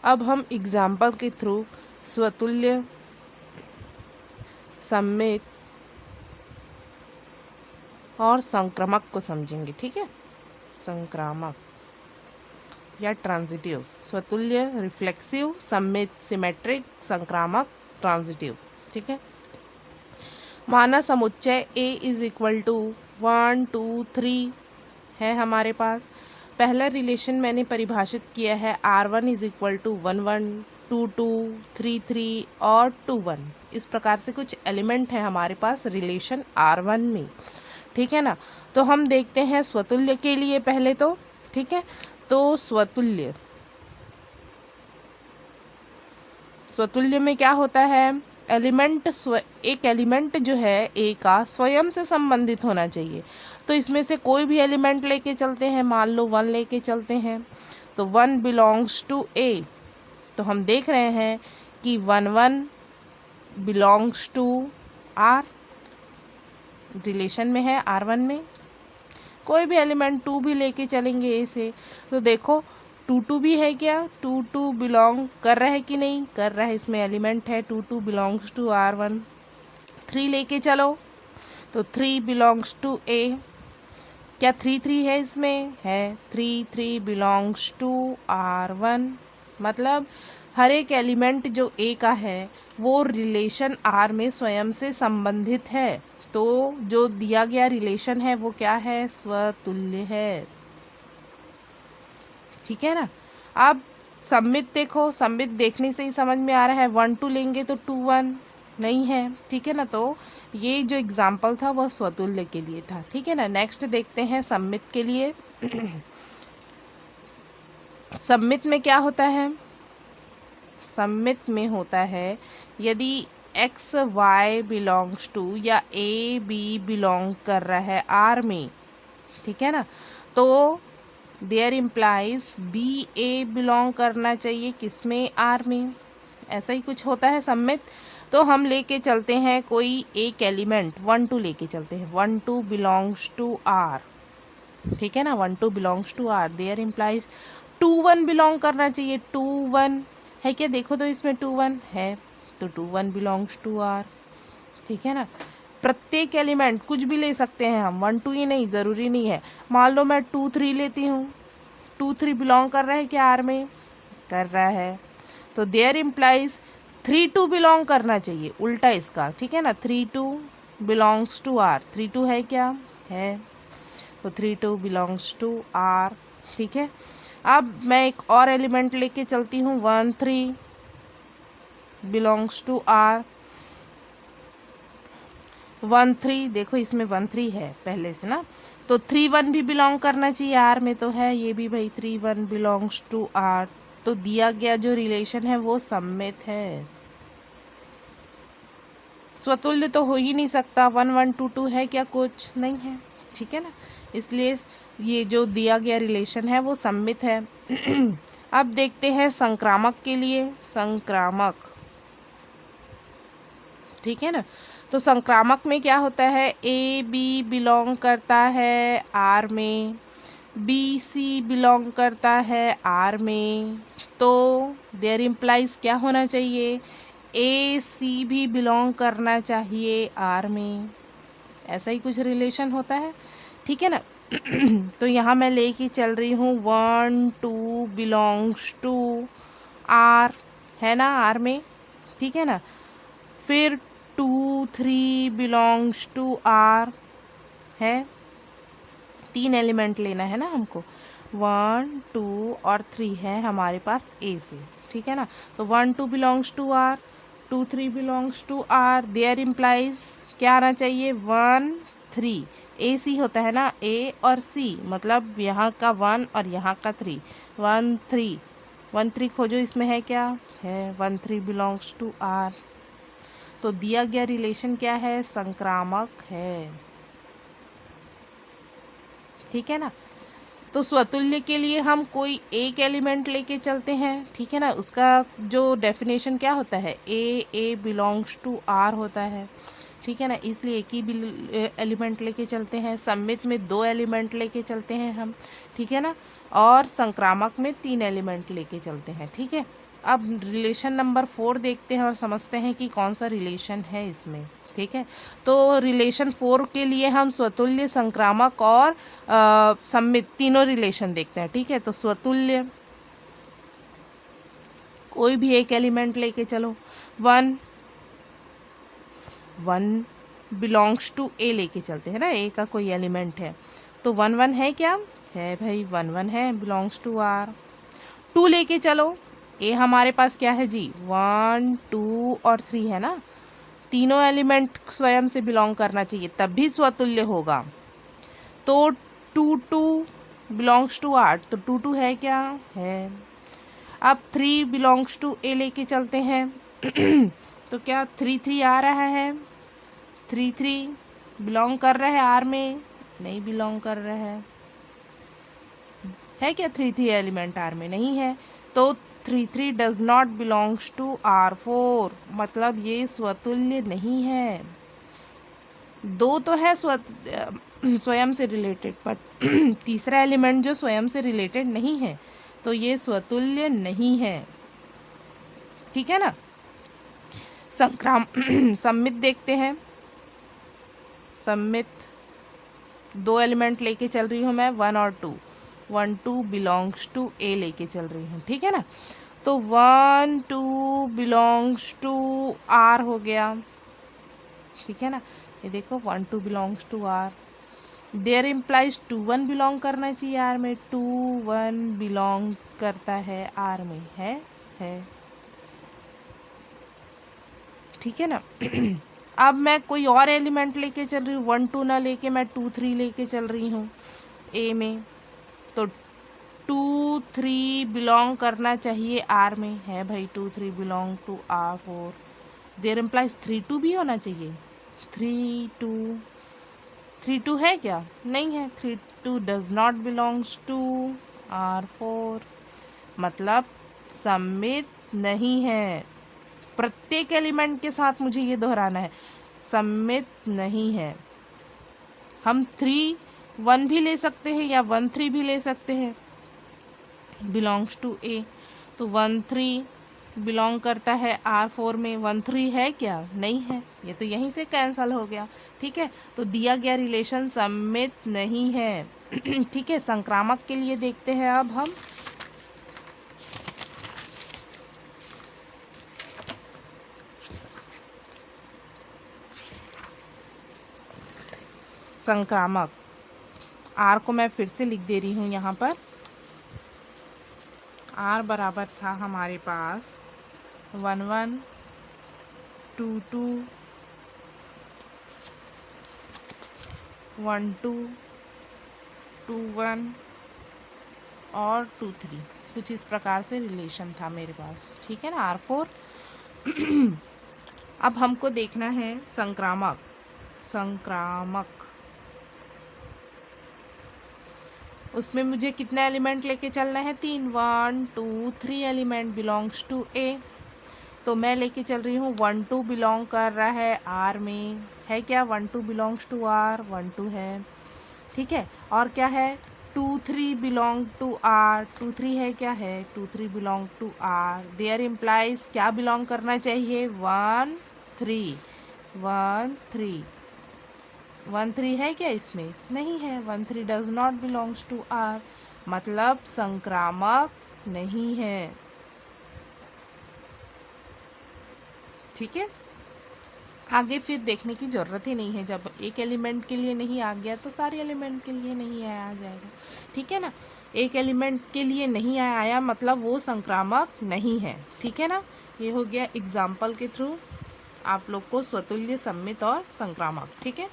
अब हम एग्जाम्पल के थ्रू स्वतुल्य, सममित और संक्रामक को समझेंगे। ठीक है, संक्रामक या ट्रांजिटिव। स्वतुल्य रिफ्लेक्सिव, सममित सिमेट्रिक, संक्रामक ट्रांजिटिव। ठीक है, माना समुच्चय A इज इक्वल टू 1 2 3 है हमारे पास। पहला रिलेशन मैंने परिभाषित किया है R1 इज इक्वल टू 1 1 2 2 3 3 और 2 1। इस प्रकार से कुछ एलिमेंट है हमारे पास रिलेशन R1 में। ठीक है ना, तो हम देखते हैं स्वतुल्य के लिए पहले तो। ठीक है, तो स्वतुल्य में क्या होता है, एक एलिमेंट जो है ए का स्वयं से संबंधित होना चाहिए। तो इसमें से कोई भी एलिमेंट लेके चलते हैं, मान लो 1 लेके चलते हैं, तो 1 बिलोंग्स टू ए। तो हम देख रहे हैं कि 1 1 बिलोंग्स टू आर, रिलेशन में है R1 में। कोई भी एलिमेंट 2 भी लेके चलेंगे ए से, तो देखो 2 2 भी है क्या, 2 2 बिलोंग कर रहा है कि नहीं कर रहा है, इसमें एलिमेंट है 2 2 बिलोंग्स टू R1। 3 लेके चलो तो 3 बिलोंग्स टू ए, क्या 3 3 है इसमें, है 3 3 बिलोंग्स टू R1। मतलब हर एक एलिमेंट जो ए का है वो रिलेशन R में स्वयं से संबंधित है। तो जो दिया गया रिलेशन है वो क्या है, स्वतुल्य है। ठीक है ना, अब सममित देखो, सममित देखने से ही समझ में आ रहा है 1 2 लेंगे तो 2 1 नहीं है। ठीक है ना, तो ये जो एग्जाम्पल था वह स्वतुल्य के लिए था। ठीक है ना, नेक्स्ट देखते हैं सममित के लिए। सममित में क्या होता है, सममित में होता है यदि एक्स वाई बिलोंग्स टू या ए बी बिलोंग कर रहा है आर में। ठीक है ना, तो there implies B A belong करना चाहिए किसमें, आर में। ऐसा ही कुछ होता है सममित। तो हम लेके चलते हैं कोई एक एलिमेंट 1 2 लेके चलते हैं, 1 2 बिलोंग्स टू आर। ठीक है ना, 1 2 belongs to R, there implies 2 1 belong करना चाहिए, 2 1 है क्या, देखो तो इसमें 2 1 है, तो 2 1 बिलोंग्स टू आर। ठीक है ना, प्रत्येक एलिमेंट कुछ भी ले सकते हैं हम, 1 2 ही नहीं, ज़रूरी नहीं है। मान लो मैं 2 3 लेती हूँ, 2 3 बिलोंग कर रहा है क्या आर में, कर रहा है, तो देयर इम्प्लाइज 3 2 बिलोंग करना चाहिए, उल्टा इसका। ठीक है ना, 3 2 बिलोंग्स टू आर, 3 2 है क्या, है, तो 3 2 बिलोंग्स टू आर। ठीक है, अब मैं एक और एलिमेंट लेके चलती हूँ, 1 3 बिलोंग्स टू आर। 1 3 देखो इसमें 1 3 है पहले से ना, तो 3 1 भी बिलोंग करना चाहिए आर में, तो है ये भी भाई 3 1 बिलोंग्स टू आर। तो दिया गया जो रिलेशन है वो सममित है। स्वतुल्य तो हो ही नहीं सकता, 1 1 2 2 है क्या, कुछ नहीं है। ठीक है ना, इसलिए ये जो दिया गया रिलेशन है वो सममित है। अब देखते हैं संक्रामक के लिए, संक्रामक। ठीक है ना, तो संक्रामक में क्या होता है, ए बी बिलोंग करता है आर में, बी सी बिलोंग करता है आर में, तो देयर इम्प्लाइज क्या होना चाहिए, ए सी भी बिलोंग करना चाहिए आर में। ऐसा ही कुछ रिलेशन होता है। ठीक है ना, तो यहाँ मैं लेके चल रही हूँ 1 2 बिलोंग्स टू आर, है ना आर में। ठीक है ना, फिर 2 3 बिलोंग्स टू आर है, 3 एलिमेंट लेना है ना हमको, 1 2 और 3 है हमारे पास ए से। ठीक है ना, तो 1 2 belongs to R, 2 3 belongs to R, there implies क्या आना चाहिए, 1 3, ए सी होता है ना, ए और सी, मतलब यहाँ का 1 और यहाँ का 3, 1 3 1 3 खोजो, इसमें है क्या, है 1 3 बिलोंग्स टू आर। तो दिया गया रिलेशन क्या है, संक्रामक है। ठीक है ना, तो स्वतुल्य के लिए हम कोई एक एलिमेंट लेके चलते हैं। ठीक है ना, उसका जो डेफिनेशन क्या होता है, ए बिलोंग्स टू आर होता है। ठीक है ना, इसलिए एक ही एलिमेंट लेके चलते हैं। सम्मित में 2 एलिमेंट लेके चलते हैं हम, ठीक है ना, और संक्रामक में 3 एलिमेंट लेके चलते हैं, ठीक है। अब रिलेशन नंबर 4 देखते हैं और समझते हैं कि कौन सा रिलेशन है इसमें, ठीक है। तो रिलेशन 4 के लिए हम स्वतुल्य, संक्रामक और सम्मित तीनों रिलेशन देखते हैं, ठीक है। तो स्वतुल्य, कोई भी एक एलिमेंट लेके चलो, 1 बिलोंग्स टू ए लेके चलते हैं ना, ए का कोई एलिमेंट है तो 1 1 है क्या, है भाई, 1 1 है, बिलोंग्स टू आर। 2 लेके चलो, ए हमारे पास क्या है जी, 1 2 और 3 है ना, तीनों एलिमेंट स्वयं से बिलोंग करना चाहिए तब भी स्वतुल्य होगा। तो 2 2 बिलोंग्स टू आर, तो 2 2 है क्या, है। अब 3 बिलोंग्स टू ए लेके चलते हैं तो क्या 3 3 आ रहा है, 3 3 बिलोंग कर रहा है आर में, नहीं बिलोंग कर रहा है क्या 3 3 एलिमेंट आर में, नहीं है। तो 3 3 does not belongs to R4, मतलब ये स्वतुल्य नहीं है। 2 तो है स्वयं से रिलेटेड, पर तीसरा एलिमेंट जो स्वयं से रिलेटेड नहीं है तो ये स्वतुल्य नहीं है, ठीक है ना। सम्मित देखते हैं। सम्मित 2 एलिमेंट लेके चल रही हूँ मैं, 1 और 2, 1 2 बिलोंग्स टू ए लेके चल रही हूँ, ठीक है ना। तो 1 2 बिलोंग्स टू आर हो गया, ठीक है ना। ये देखो 1 2 belongs to R, there implies 2 1 belong करना चाहिए आर में, 2 1 बिलोंग करता है आर में, है, ठीक है ना। अब मैं कोई और एलिमेंट लेके चल रही हूँ, 1 2 ना लेके मैं 2 3 लेके चल रही हूँ ए में, तो 2 3 बिलोंग करना चाहिए आर में, है भाई, 2 3 belong to R4, there implies 3 2 भी होना चाहिए, 3 2 है क्या, नहीं है, 3 2 does not belongs to R4, मतलब सम्मित नहीं है। प्रत्येक एलिमेंट के साथ मुझे ये दोहराना है, सम्मित नहीं है। हम 3 1 भी ले सकते हैं या 1 3 भी ले सकते हैं, बिलोंग्स टू ए, तो 1 3 बिलोंग करता है R4 में, 1 3 है क्या, नहीं है, ये तो यहीं से कैंसल हो गया, ठीक है। तो दिया गया रिलेशन सम्मित नहीं है, ठीक है। संक्रामक के लिए देखते हैं अब हम। संक्रामक आर को मैं फिर से लिख दे रही हूँ यहाँ पर, आर बराबर था हमारे पास 1 1 2 2 1 2 2 1 और 2 3, कुछ इस प्रकार से रिलेशन था मेरे पास, ठीक है ना, R4। अब हमको देखना है संक्रामक। उसमें मुझे कितना एलिमेंट लेके चलना है, 3 1 2 3 एलिमेंट बिलोंग्स टू ए, तो मैं लेके चल रही हूँ 1 2 बिलोंग कर रहा है आर में, है क्या, 1 2 बिलोंग्स टू आर, 1 2 है, ठीक है। और क्या है, 2 3 बिलोंग टू आर, 2 3 है क्या, है, 2 3 belong to R, there implies क्या बिलोंग करना चाहिए, 1 3 1 3 1 3 है क्या इसमें, नहीं है, 1 3 does not belongs to R, मतलब संक्रामक नहीं है, ठीक है। आगे फिर देखने की ज़रूरत ही नहीं है, जब एक एलिमेंट के लिए नहीं आ गया तो सारे एलिमेंट के लिए नहीं आया आ जाएगा, ठीक है ना। एक एलिमेंट के लिए नहीं आया मतलब वो संक्रामक नहीं है, ठीक है ना। ये हो गया एग्जाम्पल के थ्रू आप लोग को स्वतुल्य, सम्मित और संक्रामक, ठीक है।